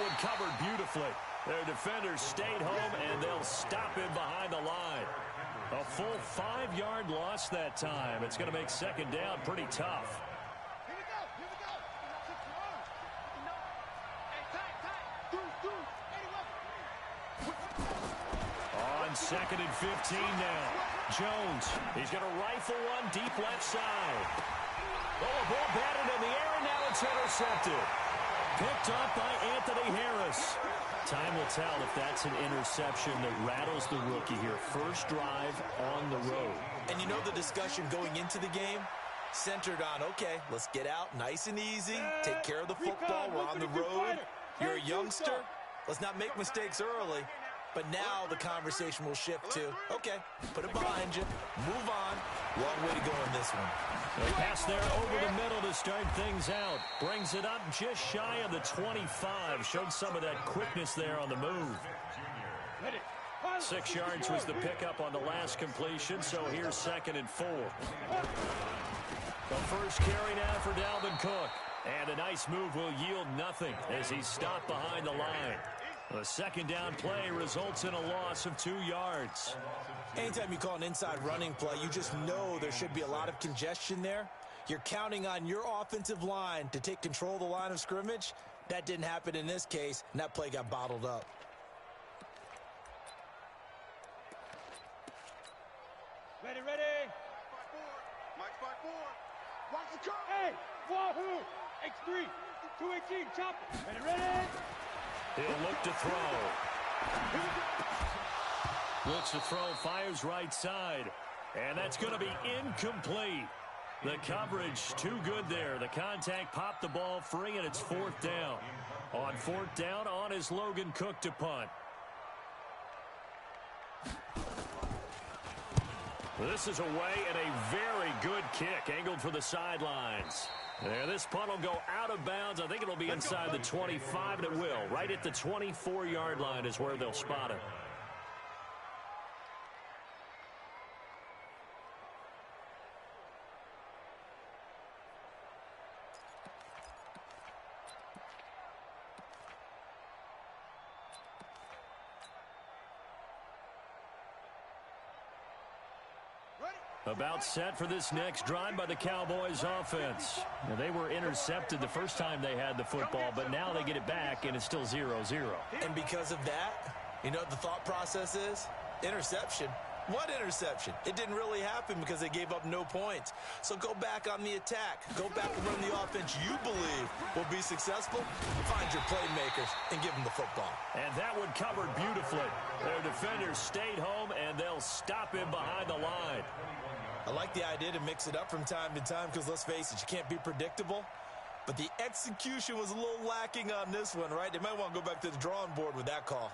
one covered beautifully. Their defenders stayed home, and they'll stop him behind the line. A full 5-yard loss that time. It's going to make second down pretty tough. Here we go. On second and 15 now. Jones, he's going to rifle one deep left side. Oh, a ball batted in the air, and now it's intercepted. Picked up by Anthony Harris. Time will tell if that's an interception that rattles the rookie here. First drive on the road. And you know the discussion going into the game? Centered on, okay, let's get out nice and easy. Take care of the football. We're on the road. You're a youngster. Let's not make mistakes early. But now the conversation will shift to, okay, put it behind you. Move on. Long way to go in this one. The pass there over the middle to start things out. Brings it up just shy of the 25. Showed some of that quickness there on the move. 6 yards was the pickup on the last completion, so here's second and 4. The first carry now for Dalvin Cook. And a nice move will yield nothing as he's stopped behind the line. The second down play results in a loss of 2 yards. Anytime you call an inside running play, you just know there should be a lot of congestion there. You're counting on your offensive line to take control of the line of scrimmage. That didn't happen in this case, and that play got bottled up. Ready. Mike's 5-4. Watch the curve. Hey, Wahoo. X3. 218. Chop it. Ready. He'll look to throw. Looks to throw, fires right side. And that's going to be incomplete. The coverage too good there. The contact popped the ball free, and it's 4th down. On 4th down, on is Logan Cook to punt. This is away and a very good kick, angled for the sidelines. There, this punt will go out of bounds. I think it'll be inside the 25, and it will. Right at the 24-yard line is where they'll spot it. About set for this next drive by the Cowboys offense. Now, they were intercepted the first time they had the football, but now they get it back, and it's still 0-0. And because of that, you know what the thought process is? Interception. What interception? It didn't really happen because they gave up no points. So go back on the attack. Go back and run the offense you believe will be successful. Find your playmakers and give them the football. And that one covered beautifully. Their defenders stayed home, and they'll stop him behind the line. I like the idea to mix it up from time to time because, let's face it, you can't be predictable. But the execution was a little lacking on this one, right? They might want to go back to the drawing board with that call.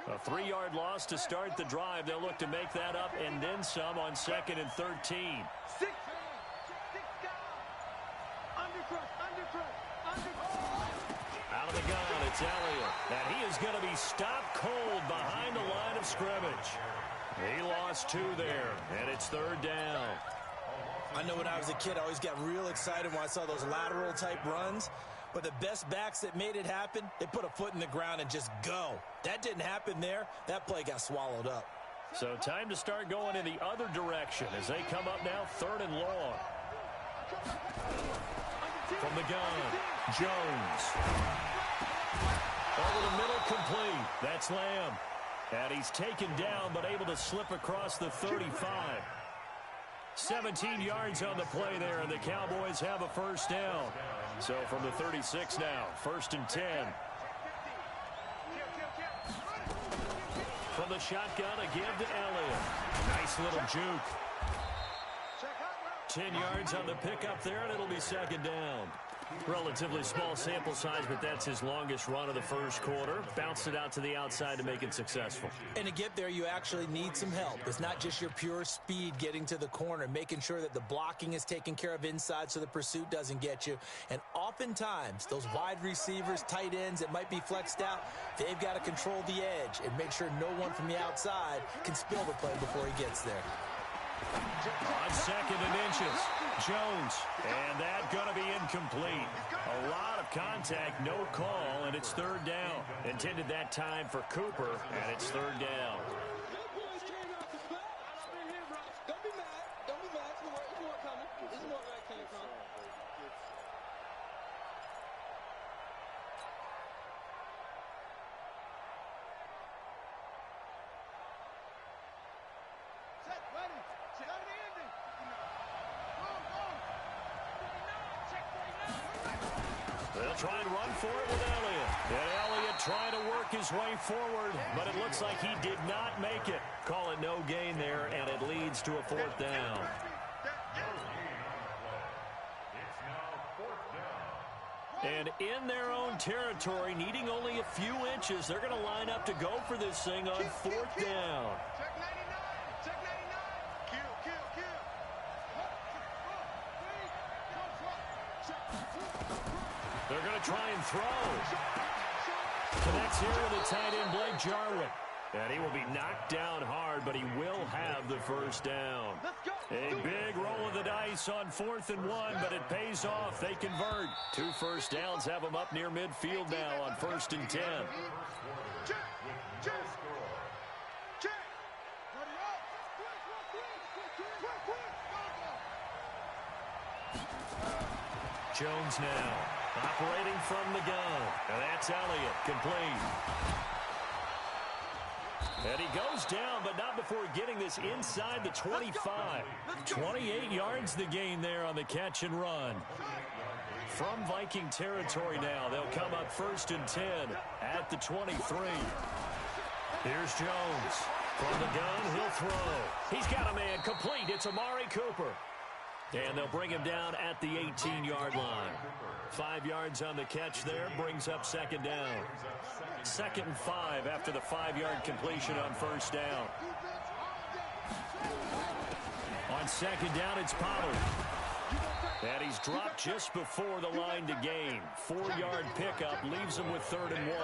A 3-yard loss to start the drive. They'll look to make that up and then some on second and 13. Six down. Undercross. Out of the gun, it's Elliott. And he is going to be stopped cold behind the line of scrimmage. He lost 2 there, and it's 3rd down. I know when I was a kid, I always got real excited when I saw those lateral-type runs. But the best backs that made it happen, they put a foot in the ground and just go. That didn't happen there. That play got swallowed up. So time to start going in the other direction as they come up now 3rd and long. From the gun, Jones. Over the middle, complete. That's Lamb. And he's taken down but able to slip across the 35. 17 yards on the play there, and the Cowboys have a first down. So from the 36 now, 1st and 10. From the shotgun, a give to Elliott. Nice little juke. 10 yards on the pickup there, and it'll be 2nd down. Relatively small sample size, but that's his longest run of the first quarter. Bounced it out to the outside to make it successful. And to get there, you actually need some help. It's not just your pure speed getting to the corner, making sure that the blocking is taken care of inside so the pursuit doesn't get you. And oftentimes, those wide receivers, tight ends that might be flexed out, they've got to control the edge and make sure no one from the outside can spill the play before he gets there. On 2nd and inches, Jones, and that going to be incomplete. A lot of contact, no call, and it's 3rd down. Intended that time for Cooper, and it's 3rd down. Don't be mad. Don't be mad. There's more coming. There's more where that came from. Set, ready. Set on the ending. They'll try and run for it with Elliott. And Elliott trying to work his way forward, but it looks like he did not make it. Call it no gain there, and it leads to a 4th down. And in their own territory, needing only a few inches, they're going to line up to go for this thing on 4th down. Check 99. Check 99. Kill. They're going to try and throw. Connects here with the tight end, Blake Jarwin. And he will be knocked down hard, but he will have the 1st down. A big roll of the dice on 4th and 1, but it pays off. They convert. 2 first downs have them up near midfield now on 1st and 10. Jones now operating from the gun. And that's Elliott, complete. And he goes down, but not before getting this inside the 25. 28 yards the gain there on the catch and run. From Viking territory now, they'll come up 1st and 10 at the 23. Here's Jones. From the gun, he'll throw. He's got a man complete. It's Amari Cooper. And they'll bring him down at the 18-yard line. 5 yards on the catch there, brings up 2nd down. 2nd and 5 after the 5-yard completion on 1st down. On 2nd down, it's Pollard. And he's dropped just before the line to gain. 4-yard pickup leaves him with 3rd and 1.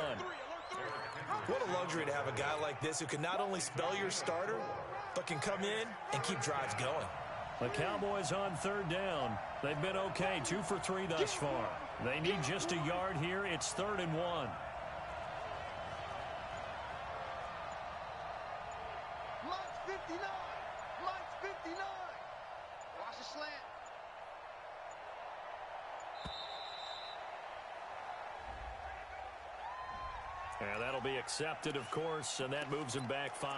What a luxury to have a guy like this who can not only spell your starter, but can come in and keep drives going. The Cowboys on 3rd down. They've been okay, 2 for 3 thus far. They need just a yard here. It's 3rd and 1. Line's 59. Line's 59. Watch the slant. And that'll be accepted, of course, and that moves him back 5.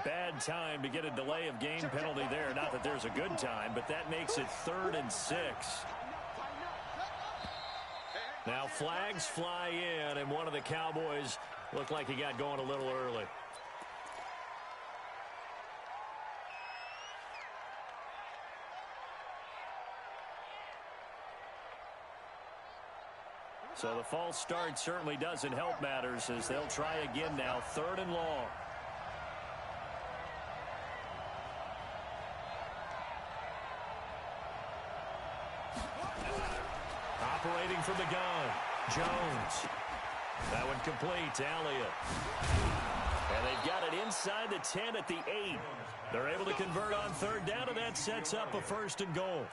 Bad time to get a delay of game penalty there. Not that there's a good time, but that makes it 3rd and 6. Now flags fly in, and one of the Cowboys looked like he got going a little early. So the false start certainly doesn't help matters as they'll try again now, 3rd and long. Operating from the gun, Jones. That one complete to Elliott. And they've got it inside the 10 at the 8. They're able to convert on 3rd down, and that sets up a 1st and goal.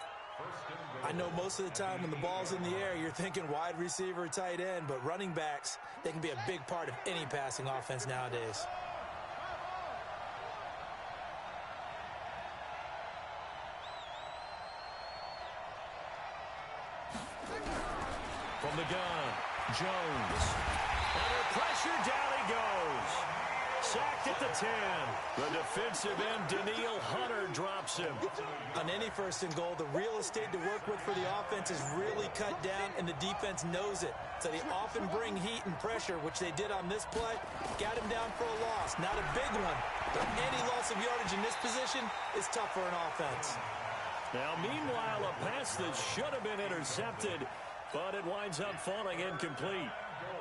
I know most of the time when the ball's in the air, you're thinking wide receiver, tight end, but running backs, they can be a big part of any passing offense nowadays. From the gun, Jones. Under pressure, down he goes. Sacked at the 10. The defensive end, Daniil Hunter, drops him. On any first and goal, the real estate to work with for the offense is really cut down, and the defense knows it. So they often bring heat and pressure, which they did on this play. Got him down for a loss. Not a big one, but any loss of yardage in this position is tough for an offense. Now, meanwhile, a pass that should have been intercepted, but it winds up falling incomplete.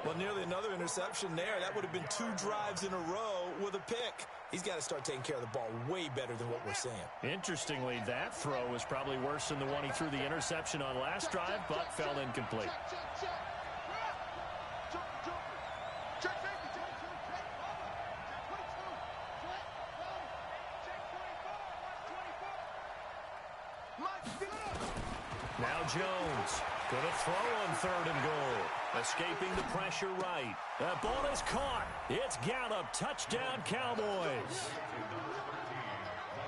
Well, nearly another interception there. That would have been 2 drives in a row with a pick. He's got to start taking care of the ball way better than what we're seeing. Interestingly, that throw was probably worse than the one he threw the interception on last drive, but fell incomplete. Now Jones going to throw on 3rd and goal. Escaping the pressure right. That ball is caught. It's Gallup. Touchdown, Cowboys.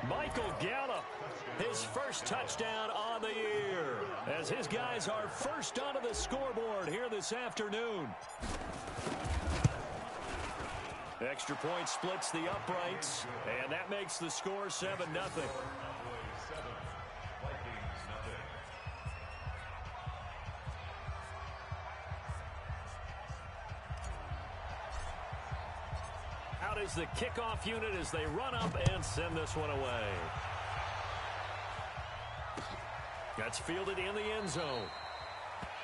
Michael Gallup, his first touchdown on the year, as his guys are first onto the scoreboard here this afternoon. Extra point splits the uprights, and that makes the score 7-0. Out is the kickoff unit as they run up and send this one away. That's fielded in the end zone.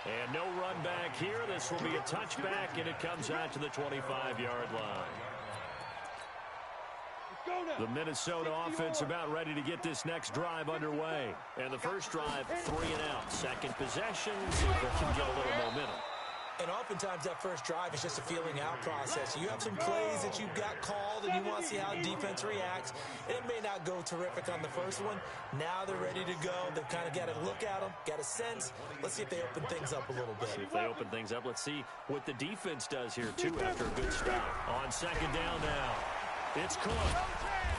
And no run back here. This will be a touchback, and it comes out to the 25-yard line. The Minnesota offense about ready to get this next drive underway. And the first drive, 3 and out. Second possession, see if they can get a little momentum. And oftentimes that first drive is just a feeling out process. You have some plays that you've got called and you want to see how defense reacts. And it may not go terrific on the first one. Now they're ready to go. They've kind of got to look at them, got a sense. Let's see if they open things up a little bit. See if they open things up. Let's see what the defense does here, too, after a good start. On second down now, it's Cook.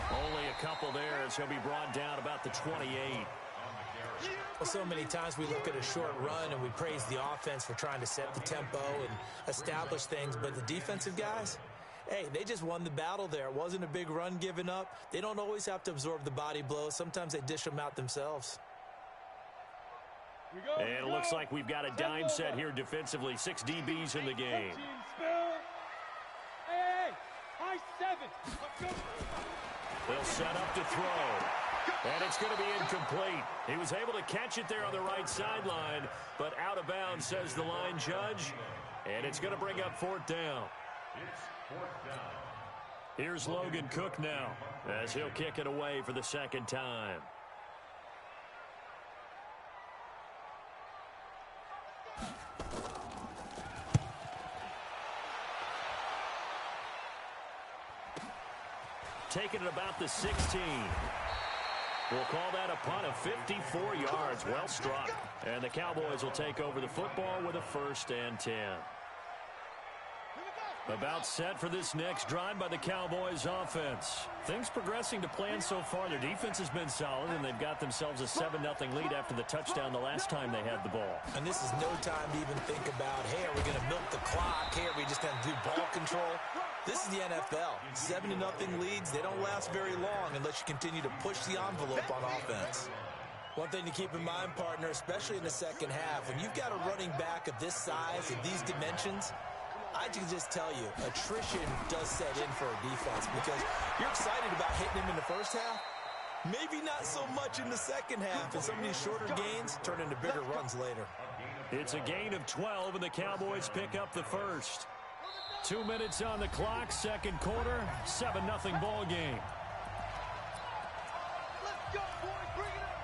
Only a couple there as he'll be brought down about the 28. Well, so many times we look at a short run and we praise the offense for trying to set the tempo and establish things, but the defensive guys, hey, they just won the battle there. It wasn't a big run given up. They don't always have to absorb the body blows. Sometimes they dish them out themselves. And it looks like we've got a dime set here defensively. 6 DBs in the game. They'll set up to throw. And it's going to be incomplete. He was able to catch it there on the right sideline, but out of bounds, says the line judge. And it's going to bring up 4th down. Here's Logan Cook now, as he'll kick it away for the second time. Taking it about the 16. We'll call that a punt of 54 yards. Well struck. And the Cowboys will take over the football with a 1st and 10. About set for this next drive by the Cowboys offense. Things progressing to plan so far. Their defense has been solid, and they've got themselves a 7-0 lead after the touchdown the last time they had the ball. And this is no time to even think about, hey, are we going to milk the clock? Hey, are we just going to do ball control? This is the NFL. 7-0 leads, they don't last very long unless you continue to push the envelope on offense. One thing to keep in mind, partner, especially in the second half, when you've got a running back of this size and these dimensions, I can just tell you, attrition does set in for a defense because you're excited about hitting him in the first half. Maybe not so much in the second half, and some of these shorter gains turn into bigger runs later. It's a gain of 12, and the Cowboys pick up the first. 2 minutes on the clock, second quarter, 7-0 ball game. Let's go, boys, bring it up.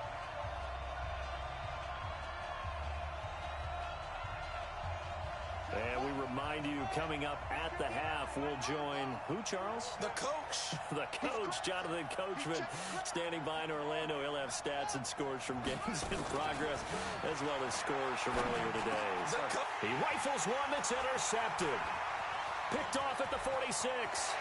And we remind you, coming up at the half, we'll join who, Charles? The coach. The coach, Jonathan Coachman, standing by in Orlando. He'll have stats and scores from games in progress, as well as scores from earlier today. He rifles one that's intercepted. Picked off at the 46.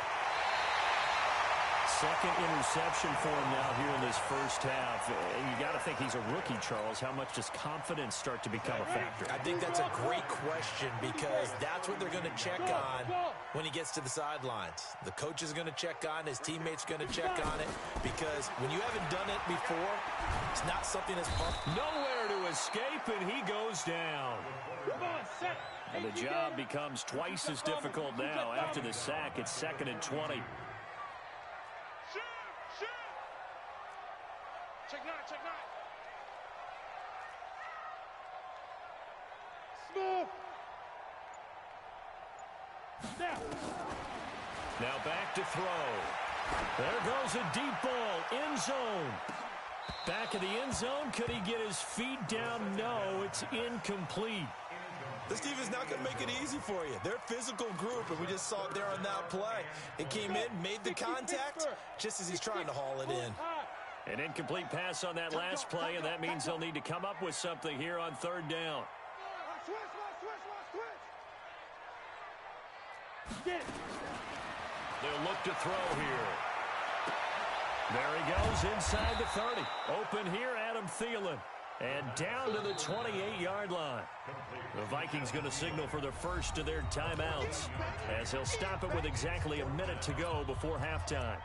second interception for him now here in this first half. And you got to think he's a rookie, Charles. How much does confidence start to become a factor? I think that's a great question because that's what they're going to check on when he gets to the sidelines. The coach is going to check on, his teammates are going to check on it, because when you haven't done it before, it's not something that's nowhere to escape, and he goes down. And the job becomes twice as difficult now. After the sack, it's 2nd and 20. Check nine, check nine. Smooth. Now back to throw. There goes a deep ball. End zone. Back of the end zone. Could he get his feet down? No, it's incomplete. This defense is not going to make it easy for you. They're a physical group, and we just saw it there on that play. It came in, made the contact, just as he's trying to haul it in. An incomplete pass on that last play, and that means they'll need to come up with something here on 3rd down. They'll look to throw here. There he goes inside the 30. Open here, Adam Thielen. And down to the 28-yard line. The Vikings going to signal for the first of their timeouts, as he'll stop it with exactly a minute to go before halftime.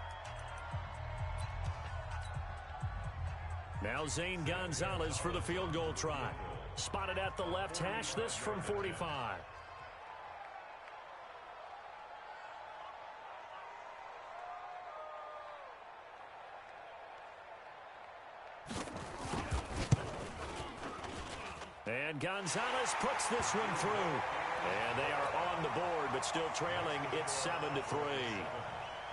Now Zane Gonzalez for the field goal try. Spotted at the left hash, this from 45. And Gonzalez puts this one through. And they are on the board, but still trailing. It's 7-3.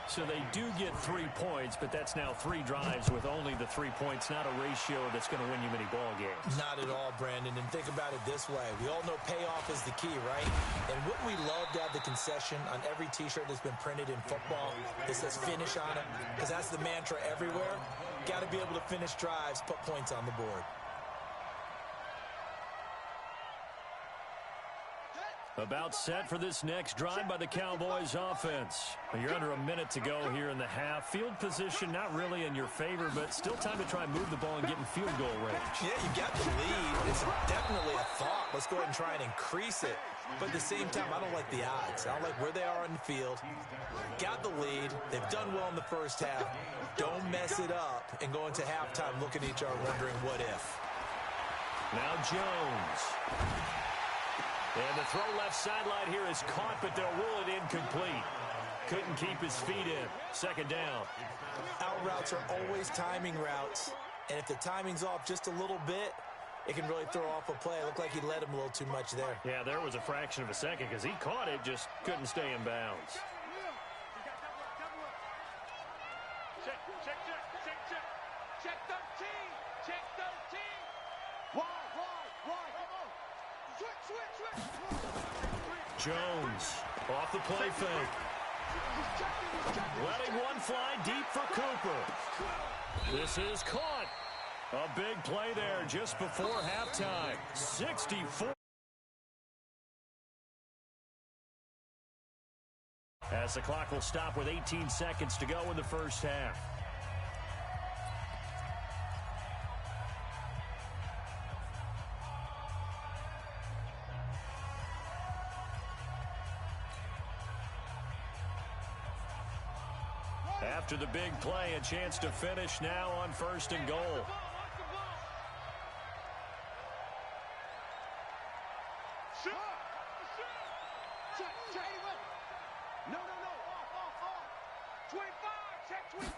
So they do get 3 points, but that's now 3 drives with only the 3 points, not a ratio that's going to win you many ball games. Not at all, Brandon. And think about it this way. We all know payoff is the key, right? And wouldn't we love to have the concession on every T-shirt that's been printed in football that says finish on it? Because that's the mantra everywhere. Got to be able to finish drives, put points on the board. About set for this next drive by the Cowboys offense. You're under a minute to go here in the half. Field position not really in your favor, but still time to try and move the ball and get in field goal range. Yeah, you got the lead. It's definitely a thought. Let's go ahead and try and increase it. But at the same time, I don't like the odds. I don't like where they are on the field. Got the lead. They've done well in the first half. Don't mess it up and go into halftime looking at each other wondering what if. Now Jones. And the throw left sideline here is caught, but they'll rule it incomplete. Couldn't keep his feet in. 2nd down. Out routes are always timing routes. And if the timing's off just a little bit, it can really throw off a play. It looked like he led him a little too much there. Yeah, there was a fraction of a second because he caught it, just couldn't stay in bounds. Check 13. Check 13. Wide. Switch. Jones off the play fake. Letting one fly deep for Cooper. This is caught. A big play there just before halftime. 64. As the clock will stop with 18 seconds to go in the first half. After the big play, a chance to finish now on 1st and goal. No. 25. Check 25.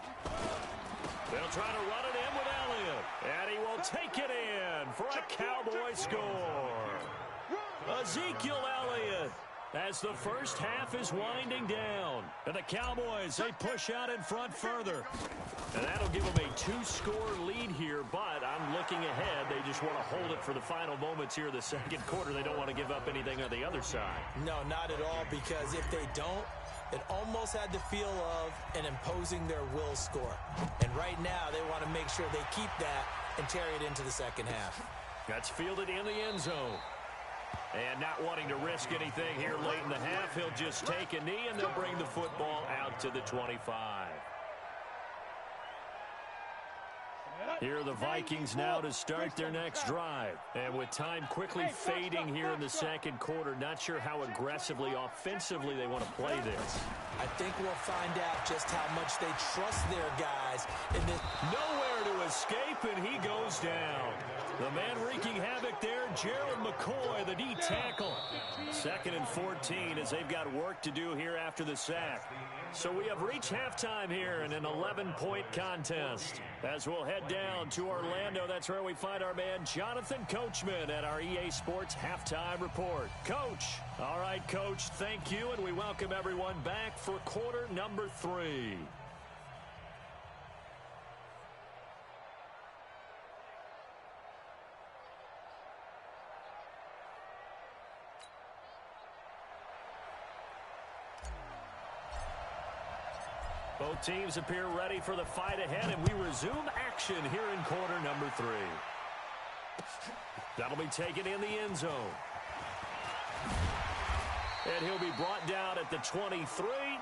They'll try to run it in with Elliott. And he will take it in for a Cowboy score. Ezekiel Elliott. As the first half is winding down. And the Cowboys, they push out in front further. And that'll give them a 2-score lead here, but I'm looking ahead. They just want to hold it for the final moments here in the second quarter. They don't want to give up anything on the other side. No, not at all, because if they don't, it almost had the feel of an imposing their will score. And right now, they want to make sure they keep that and carry it into the second half. That's fielded in the end zone. And not wanting to risk anything here late in the half, he'll just take a knee, and they'll bring the football out to the 25. Here are the Vikings now to start their next drive. And with time quickly fading here in the second quarter, not sure how aggressively, offensively they want to play this. I think we'll find out just how much they trust their guys in this. Nowhere to escape, and he goes down. The man wreaking havoc there, Gerald McCoy, the D tackle. 2nd and 14 as they've got work to do here after the sack. So we have reached halftime here in an 11-point contest. As we'll head down to Orlando, that's where we find our man Jonathan Coachman at our EA Sports Halftime Report. Coach. All right, Coach, thank you, and we welcome everyone back for quarter number 3. Both teams appear ready for the fight ahead, and we resume action here in quarter number 3. That'll be taken in the end zone. And he'll be brought down at the 23,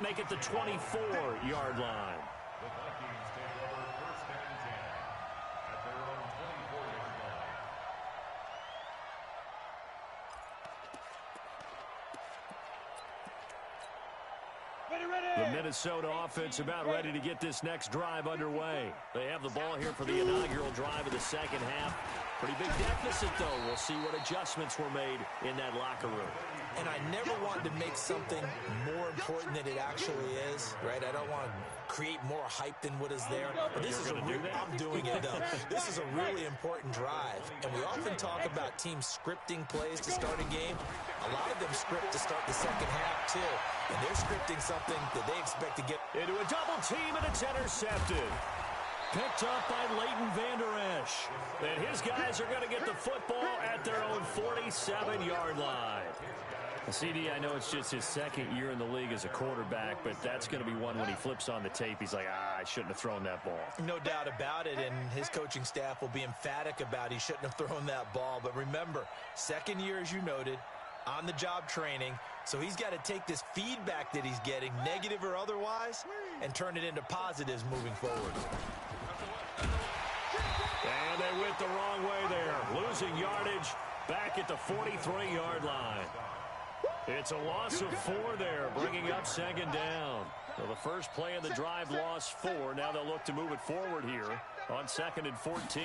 make it the 24-yard line. The Vikings take over 1st and 10 at their own 24-yard line. The Minnesota offense about ready to get this next drive underway. They have the ball here for the inaugural drive of the second half. Pretty big deficit, though. We'll see what adjustments were made in that locker room. And I never want to make something more important than it actually is, right? I don't want to create more hype than what is there. But this is I'm doing it, though. This is a really important drive. And we often talk about teams scripting plays to start a game. A lot of them script to start the second half, too. And they're scripting something that they expect to get into a double team, and it's intercepted. Picked up by Leighton Vander Esch. And his guys are going to get the football at their own 47-yard line. CD, I know it's just his second year in the league as a quarterback, but that's going to be one when he flips on the tape. He's like, I shouldn't have thrown that ball. No doubt about it, and his coaching staff will be emphatic about he shouldn't have thrown that ball. But remember, second year, as you noted, on-the-job training, so he's got to take this feedback that he's getting, negative or otherwise, and turn it into positives moving forward. And they went the wrong way there, losing yardage back at the 43-yard line. It's a loss of 4 there, bringing up second down. So the first play of the drive lost 4. Now they'll look to move it forward here on 2nd and 14.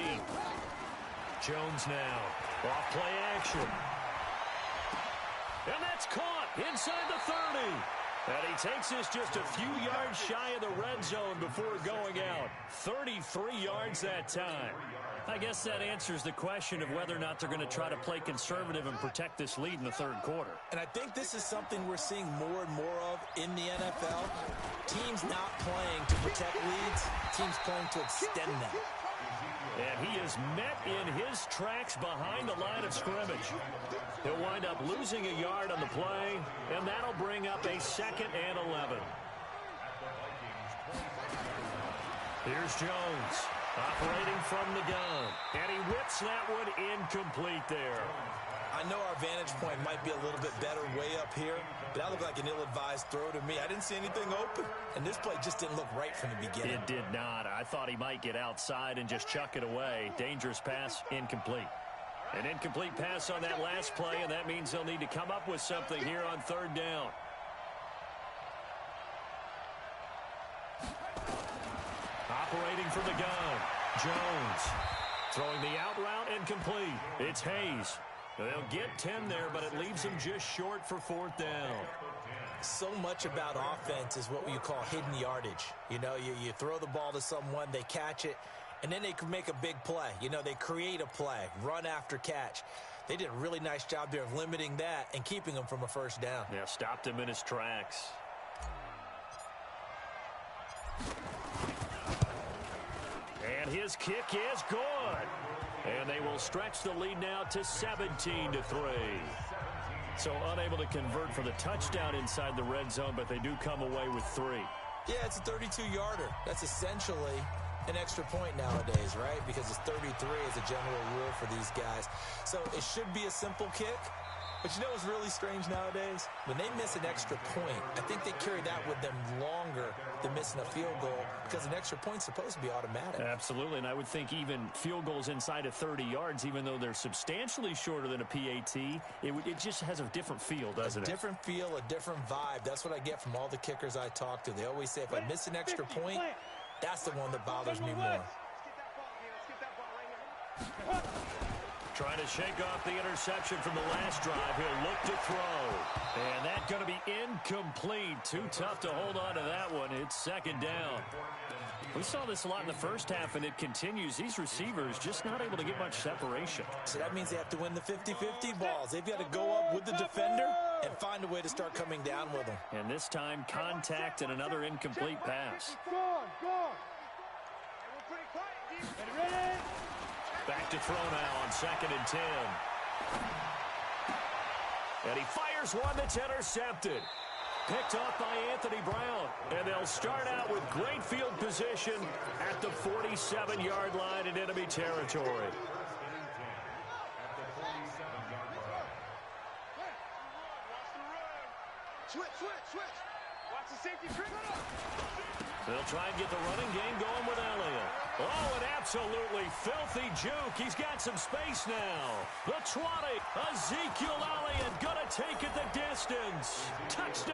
Jones now, off play action. And that's caught inside the 30. And he takes this just a few yards shy of the red zone before going out. 33 yards that time. I guess that answers the question of whether or not they're going to try to play conservative and protect this lead in the third quarter. And I think this is something we're seeing more and more of in the NFL. Teams not playing to protect leads, teams playing to extend them. And he is met in his tracks behind the line of scrimmage. He'll wind up losing a yard on the play, and that'll bring up a 2nd and 11. Here's Jones. Operating from the gun. And he whips that one incomplete there. I know our vantage point might be a little bit better way up here, but that looked like an ill-advised throw to me. I didn't see anything open, and this play just didn't look right from the beginning. It did not. I thought he might get outside and just chuck it away. Dangerous pass, incomplete. An incomplete pass on that last play, and that means they'll need to come up with something here on 3rd down. Operating from the gun, Jones. Throwing the out route incomplete. It's Hayes. They'll get 10 there, but it leaves them just short for 4th down. So much about offense is what you call hidden yardage. You know, you throw the ball to someone, they catch it, and then they can make a big play. You know, they create a play, run after catch. They did a really nice job there of limiting that and keeping him from a 1st down. Yeah, stopped him in his tracks. And his kick is good. And they will stretch the lead now to 17-3. So unable to convert for the touchdown inside the red zone, but they do come away with 3. Yeah, it's a 32-yarder. That's essentially an extra point nowadays, right? Because it's 33 as a general rule for these guys. So it should be a simple kick, But you know what's really strange nowadays? When they miss an extra point, I think they carry that with them longer than missing a field goal because an extra point's supposed to be automatic. Absolutely, and I would think even field goals inside of 30 yards, even though they're substantially shorter than a PAT, it just has a different feel, doesn't it? A different feel, a different vibe. That's what I get from all the kickers I talk to. They always say if I miss an extra point, that's the one that bothers me more. Trying to shake off the interception from the last drive. He'll look to throw. And that's going to be incomplete. Too tough to hold on to that one. It's second down. We saw this a lot in the first half, and it continues. These receivers just not able to get much separation. So that means they have to win the 50-50 balls. They've got to go up with the defender and find a way to start coming down with them. And this time, contact and another incomplete pass. Back to throw now on 2nd and 10. And he fires one that's intercepted. Picked off by Anthony Brown. And they'll start out with great field position at the 47-yard line in enemy territory. Switch. Watch the safety trigger. They'll try and get the running game going with Elliott. Oh, an absolutely filthy juke. He's got some space now. The 20. Ezekiel Elliott going to take it the distance. Touchdown.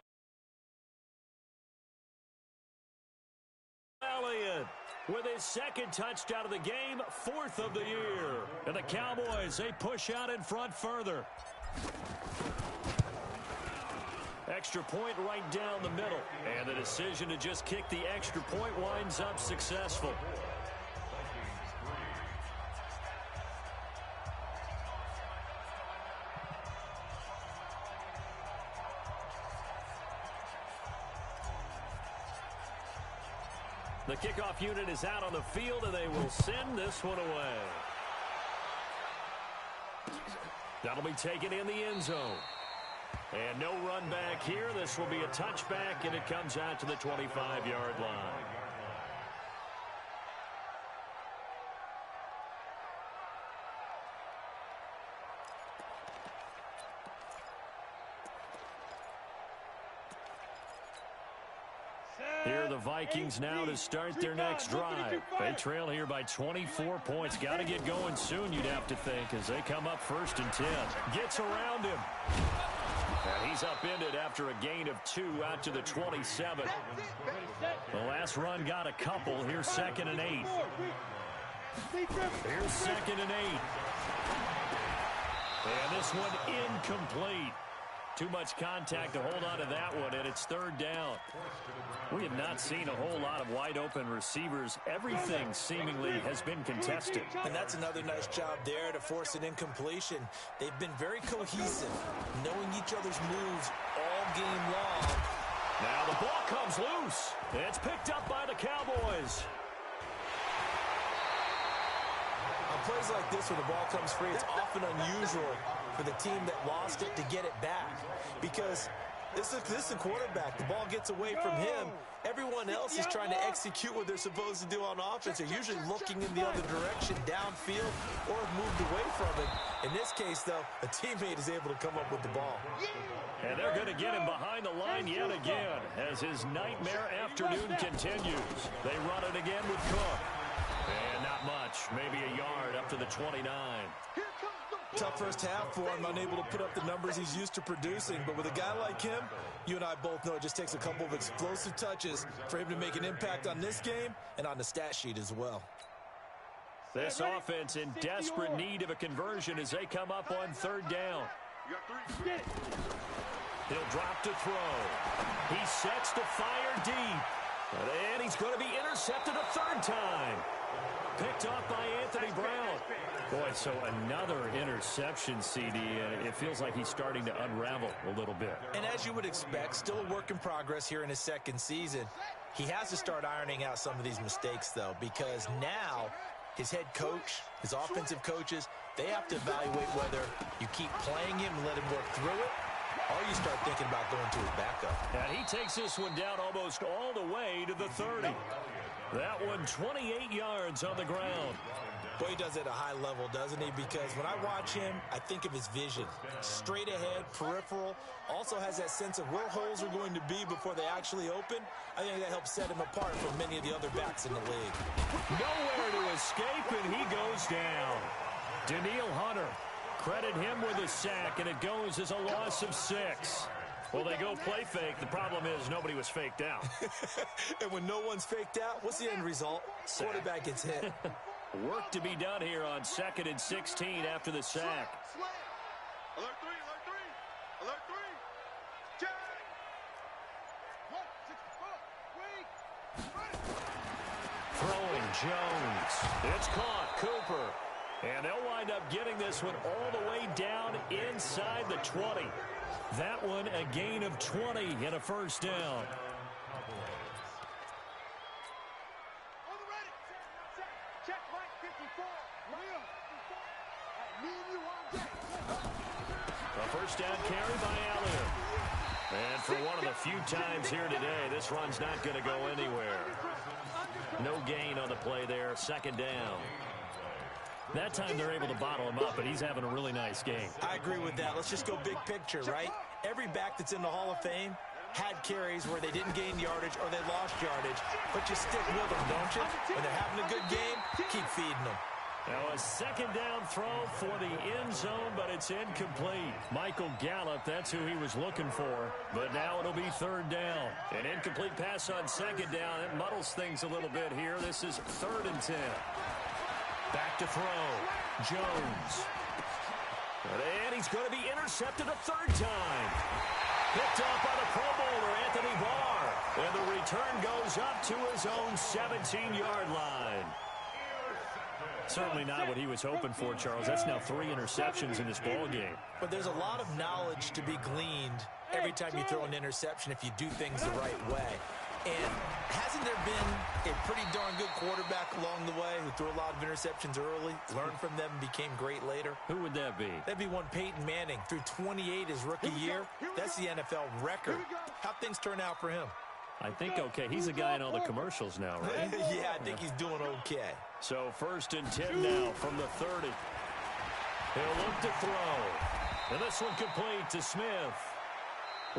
Elliott with his second touchdown of the game, 4th of the year. And the Cowboys, they push out in front further. Extra point right down the middle. And the decision to just kick the extra point winds up successful. The kickoff unit is out on the field, and they will send this one away. That'll be taken in the end zone. And no run back here. This will be a touchback, and it comes out to the 25-yard line. Here are the Vikings now to start their next drive. They trail here by 24 points. Got to get going soon, you'd have to think, as they come up 1st and 10. Gets around him. And he's upended after a gain of 2 out to the 27. The last run got a couple. Here's 2nd and 8. Here's 2nd and 8. And this one incomplete. Too much contact to hold on to that one, and it's 3rd down. We have not seen a whole lot of wide-open receivers. Everything seemingly has been contested. And that's another nice job there to force an incompletion. They've been very cohesive, knowing each other's moves all game long. Now the ball comes loose. It's picked up by the Cowboys. On plays like this where the ball comes free, it's often unusual for the team that lost it to get it back. Because this is a quarterback. The ball gets away from him. Everyone else is trying to execute what they're supposed to do on offense. They're usually looking in the other direction, downfield, or have moved away from it. In this case, though, a teammate is able to come up with the ball. And they're going to get him behind the line yet again as his nightmare afternoon continues. They run it again with Cook. And not much, maybe a yard up to the 29. Tough first half for him, unable to put up the numbers he's used to producing. But with a guy like him, you and I both know it just takes a couple of explosive touches for him to make an impact on this game and on the stat sheet as well. This offense in desperate need of a conversion as they come up on 3rd down. He'll drop to throw. He sets to fire deep. And he's going to be intercepted a 3rd time. Picked off by Anthony Brown. Boy, so another interception, CD, and it feels like he's starting to unravel a little bit. And as you would expect, still a work in progress here in his 2nd season. He has to start ironing out some of these mistakes, though, because now his head coach, his offensive coaches, they have to evaluate whether you keep playing him and let him work through it, or you start thinking about going to his backup. And he takes this one down almost all the way to the 30. That one 28 yards on the ground. Boy, he does it at a high level, doesn't he? Because when I watch him, I think of his vision. Straight ahead, peripheral. Also has that sense of where holes are going to be before they actually open. I think that helps set him apart from many of the other backs in the league. Nowhere to escape, and he goes down. Danielle Hunter, credit him with a sack, and it goes as a loss of 6. Well, they go play fake. The problem is nobody was faked out. And when no one's faked out, what's the end result? Sack. Quarterback gets hit. Work to be done here on 2nd and 16 after the sack. Alert 3, alert 3, alert 3. Check. 1, 6, 4, 3. Throwing Jones. It's caught. Cooper. And they'll wind up getting this one all the way down inside the 20. That one a gain of 20 and a first down. A first down carry by Elliott. And for one of the few times here today, this run's not going to go anywhere. No gain on the play there. 2nd down. That time they're able to bottle him up, but he's having a really nice game. I agree with that. Let's just go big picture, right? Every back that's in the Hall of Fame had carries where they didn't gain yardage or they lost yardage, but you stick with them, don't you? When they're having a good game, keep feeding them. Now a 2nd down throw for the end zone, but it's incomplete. Michael Gallup, that's who he was looking for. But now it'll be 3rd down. An incomplete pass on 2nd down. It muddles things a little bit here. This is 3rd and 10. Back to throw. Jones. And he's going to be intercepted a 3rd time. Picked up by the Pro Bowler, Anthony Barr. And the return goes up to his own 17-yard line. Certainly not what he was hoping for, Charles. That's now 3 interceptions in this ball game. But there's a lot of knowledge to be gleaned every time you throw an interception if you do things the right way. And hasn't there been a pretty darn good quarterback along the way who threw a lot of interceptions early, learned from them, and became great later? Who would that be? That'd be one Peyton Manning. Threw 28 his rookie year. That's the NFL record. How'd things turn out for him? I think okay. He's a guy in all the commercials now, right? Yeah, I think he's doing okay. So 1st and 10 now from the 30. He'll look to throw. And this one complete to Smith.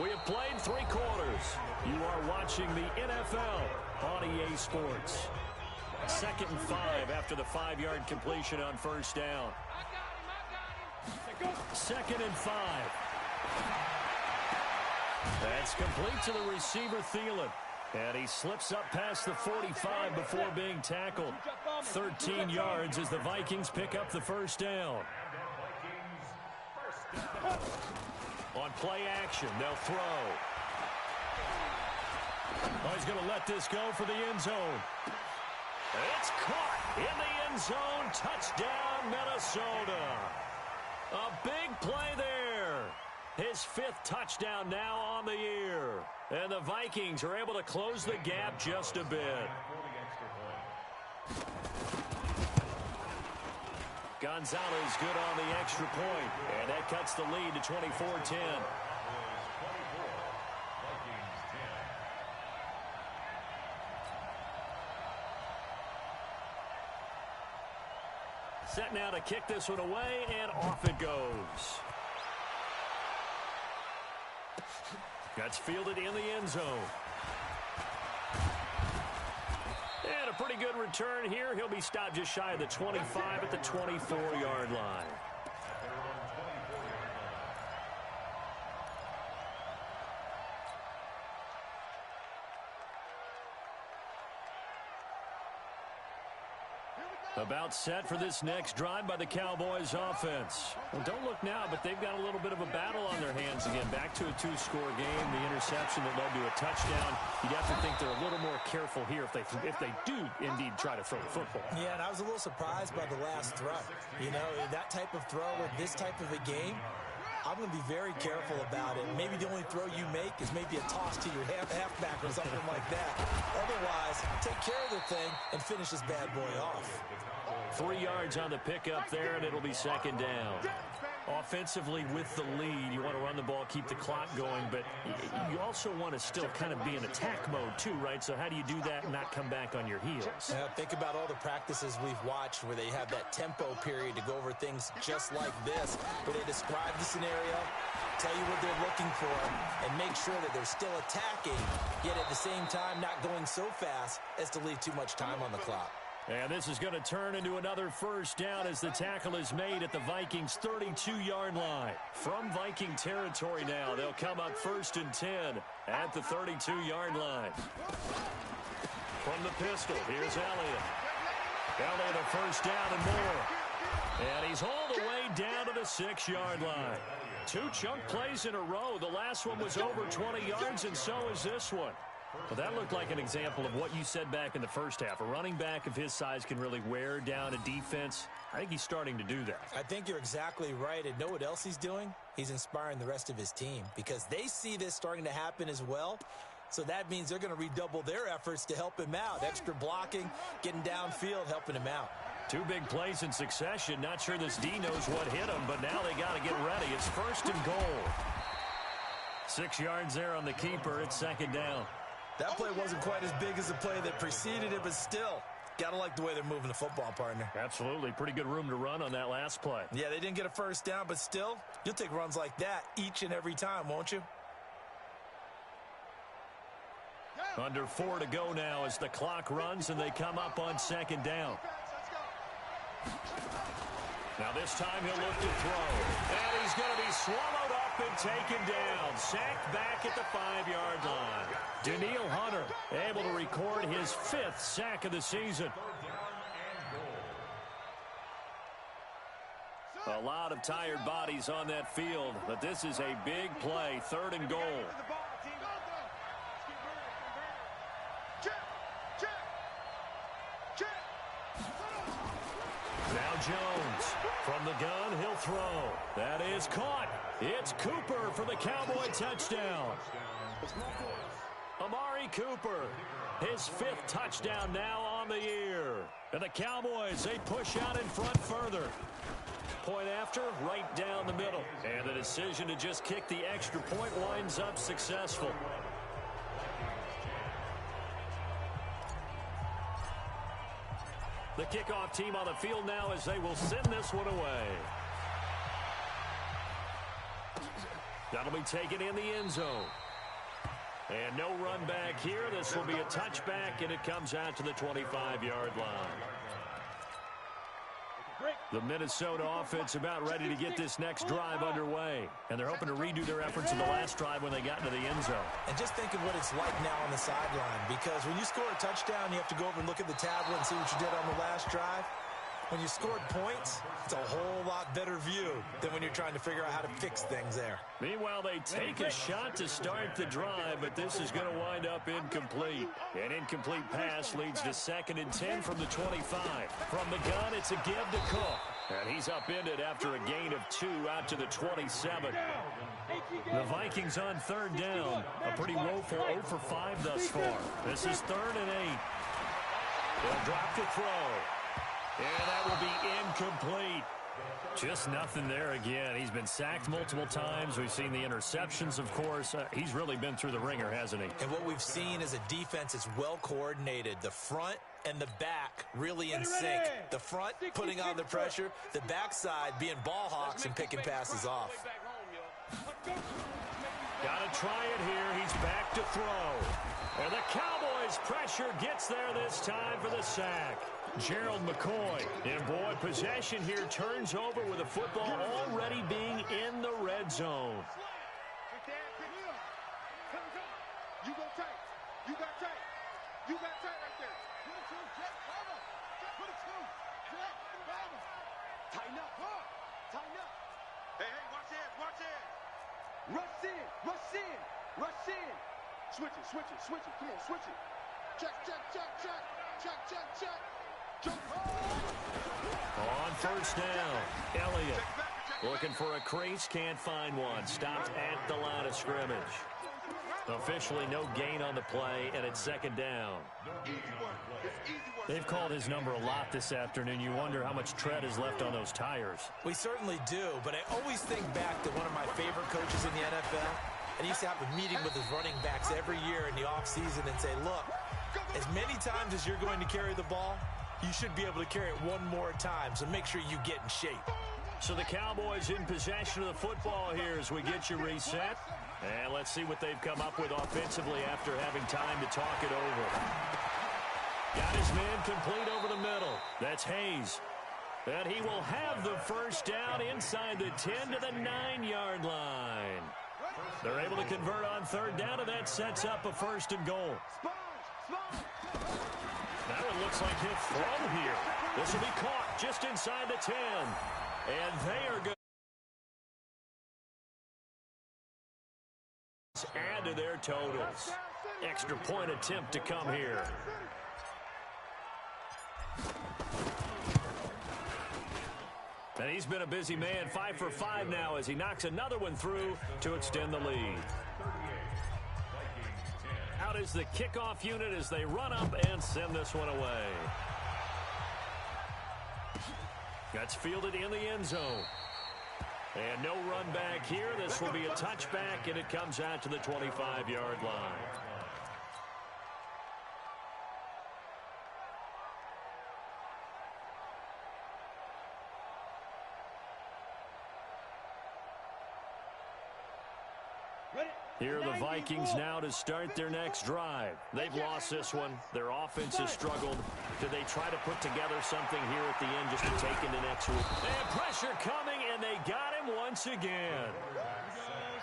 We have played 3 quarters. You are watching the NFL on EA Sports. 2nd and 5 after the 5-yard completion on 1st down. 2nd and 5. That's complete to the receiver, Thielen. And he slips up past the 45 before being tackled. 13 yards as the Vikings pick up the 1st down. On play action, they'll throw. Oh, he's going to let this go for the end zone. It's caught in the end zone. Touchdown, Minnesota. A big play there. His 5th touchdown now on the year. And the Vikings are able to close the gap just a bit. Gonzalez good on the extra point. And that cuts the lead to 24-10. Set now to kick this one away, and off it goes. That's fielded in the end zone. And a pretty good return here. He'll be stopped just shy of the 25 at the 24-yard line. About set for this next drive by the Cowboys offense. Well, don't look now, but they've got a little bit of a battle on their hands again. Back to a 2-score game. The interception that led to a touchdown. You'd have to think they're a little more careful here if they do indeed try to throw the football. Yeah, and I was a little surprised by the last throw. You know, that type of throw with this type of a game, I'm going to be very careful about it. Maybe the only throw you make is maybe a toss to your halfback or something like that. Otherwise, take care of the thing and finish this bad boy off. 3 yards on the pickup there, and it'll be second down. Offensively with the lead, you want to run the ball, keep the clock going, but you also want to still kind of be in attack mode too, right? So how do you do that and not come back on your heels? Think about all the practices we've watched where they have that tempo period to go over things just like this, where they describe the scenario, tell you what they're looking for, and make sure that they're still attacking, yet at the same time not going so fast as to leave too much time on the clock. And this is going to turn into another first down as the tackle is made at the Vikings' 32-yard line. From Viking territory now, they'll come up 1st and 10 at the 32-yard line. From the pistol, here's Elliott. Elliott a first down and more. And he's all the way down to the 6-yard line. 2 chunk plays in a row. The last one was over 20 yards, and so is this one. Well, that looked like an example of what you said back in the first half. A running back of his size can really wear down a defense. I think he's starting to do that. I think you're exactly right. And know what else he's doing? He's inspiring the rest of his team because they see this starting to happen as well. So that means they're going to redouble their efforts to help him out. Extra blocking, getting downfield, helping him out. 2 big plays in succession. Not sure this D knows what hit him, but now they got to get ready. It's 1st and goal. 6 yards there on the keeper. It's second down. That play wasn't quite as big as the play that preceded it, but still, gotta like the way they're moving the football, partner. Absolutely. Pretty good room to run on that last play. Yeah, they didn't get a first down, but still, you'll take runs like that each and every time, won't you? Under 4 to go now as the clock runs and they come up on second down. Now this time he'll look to throw. And he's going to be swallowed up and taken down. Sacked back at the 5-yard line. Daniil Hunter able to record his 5th sack of the season. A lot of tired bodies on that field, but this is a big play. 3rd and goal. Now Jones from the gun, he'll throw. That is caught. It's Cooper for the Cowboy touchdown. Amari Cooper, his 5th touchdown now on the year. And the Cowboys, they push out in front further. Point after, right down the middle. And the decision to just kick the extra point winds up successful. The kickoff team on the field now as they will send this one away. That'll be taken in the end zone. And no run back here. This will be a touchback, and it comes out to the 25-yard line. The Minnesota offense about ready to get this next drive underway. And they're hoping to redo their efforts in the last drive when they got into the end zone. And just think of what it's like now on the sideline. Because when you score a touchdown, you have to go over and look at the tablet and see what you did on the last drive. When you scored points, it's a whole lot better view than when you're trying to figure out how to fix things there. Meanwhile, they take a shot to start the drive, but this is going to wind up incomplete. An incomplete pass leads to 2nd and 10 from the 25. From the gun, it's a give to Cook. And he's upended after a gain of 2 out to the 27. The Vikings on 3rd down. A pretty woeful 0 for 5 thus far. This is 3rd and 8. They'll drop to throw. And that will be incomplete. Just nothing there again. He's been sacked multiple times. We've seen the interceptions, of course. He's really been through the ringer, hasn't he? And what we've seen is a defense that's well coordinated. The front and the back really in sync. The front putting on the pressure. The backside being ball hawks and picking passes off. Got to try it here. He's back to throw. And the Cowboys' pressure gets there this time for the sack. Gerald McCoy. And boy, possession here turns over with the football already being in the red zone. You go tight. You got tight. You got tight right there. Tighten up. Tighten up. Hey, watch it. Watch it. Rush in. Rush in. Rush in. Switch it. Switch it. Switch it. Come on, switch it. Check, check, check, check. Check, check, check. On 1st down, Elliott looking for a crease, can't find one. Stopped at the line of scrimmage. Officially no gain on the play, and it's second down. They've called his number a lot this afternoon. You wonder how much tread is left on those tires. We certainly do, but I always think back to one of my favorite coaches in the NFL. And he used to have a meeting with his running backs every year in the offseason and say, look, as many times as you're going to carry the ball, you should be able to carry it one more time, so make sure you get in shape. So the Cowboys in possession of the football here as we get you reset. And let's see what they've come up with offensively after having time to talk it over. Got his man complete over the middle. That's Hayes. And he will have the first down inside the 10 to the 9-yard line. They're able to convert on third down, and that sets up a first and goal. That one looks like he'll throw here. This will be caught just inside the 10. And they are good. Add to their totals. Extra point attempt to come here. And he's been a busy man, 5 for 5 now as he knocks another one through to extend the lead. Out is the kickoff unit as they run up and send this one away. That's fielded in the end zone. And no run back here. This will be a touchback, and it comes out to the 25-yard line. Here are the Vikings now to start their next drive. They've lost this one. Their offense has struggled. Do they try to put together something here at the end just to take into next week? And pressure coming, and they got him once again.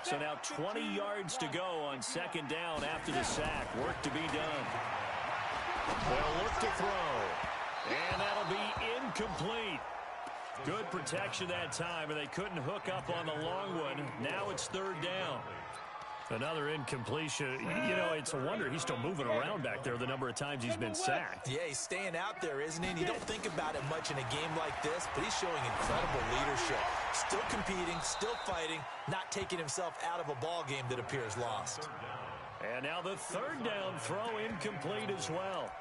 So now 20 yards to go on second down after the sack. Work to be done. They'll look to throw. And that'll be incomplete. Good protection that time, and they couldn't hook up on the long one. Now it's third down. Another incompletion. You know, it's a wonder he's still moving around back there the number of times he's been sacked. Yeah, he's staying out there, isn't he? And you don't think about it much in a game like this, but he's showing incredible leadership. Still competing, still fighting, not taking himself out of a ball game that appears lost. And now the third down throw incomplete as well.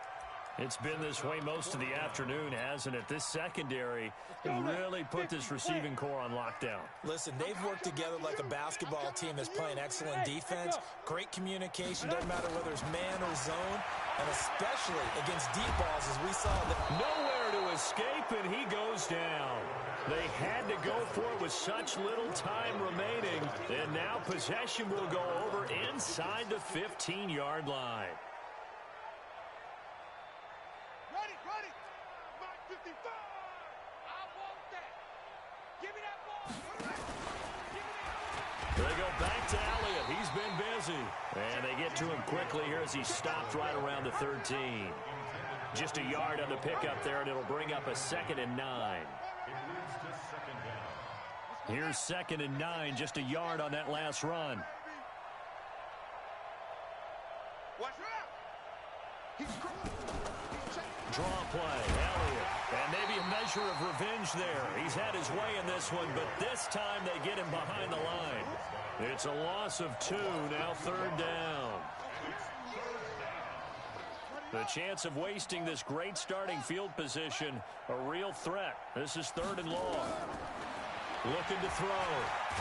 It's been this way most of the afternoon, hasn't it? This secondary really put this receiving core on lockdown. Listen, they've worked together like a basketball team that's playing excellent defense. Great communication, doesn't matter whether it's man or zone, and especially against deep balls as we saw. Nowhere to escape, and he goes down. They had to go for it with such little time remaining, and now possession will go over inside the 15-yard line. They go back to Elliott. He's been busy. And they get to him quickly here as he stopped right around the 13. Just a yard on the pickup there, and it'll bring up a 2nd and 9. Here's 2nd and 9, just a yard on that last run. Draw play, Elliott. And maybe a measure of revenge there. He's had his way in this one, but this time they get him behind the line. It's a loss of 2, now third down. The chance of wasting this great starting field position, a real threat. This is 3rd and long. Looking to throw.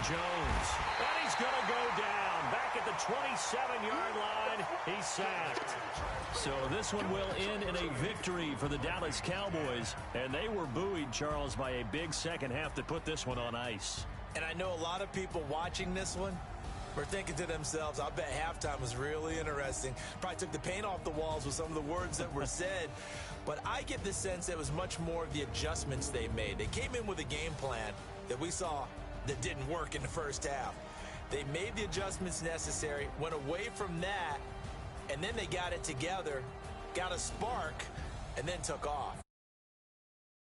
Jones. And he's going to go down. Back at the 27-yard line. He's sacked. So this one will end in a victory for the Dallas Cowboys. And they were buoyed, Charles, by a big second half to put this one on ice. And I know a lot of people watching this one were thinking to themselves, I bet halftime was really interesting. Probably took the paint off the walls with some of the words that were said. But I get the sense it was much more of the adjustments they made. They came in with a game plan that we saw that didn't work in the first half. They made the adjustments necessary, went away from that, and then they got it together, got a spark, and then took off.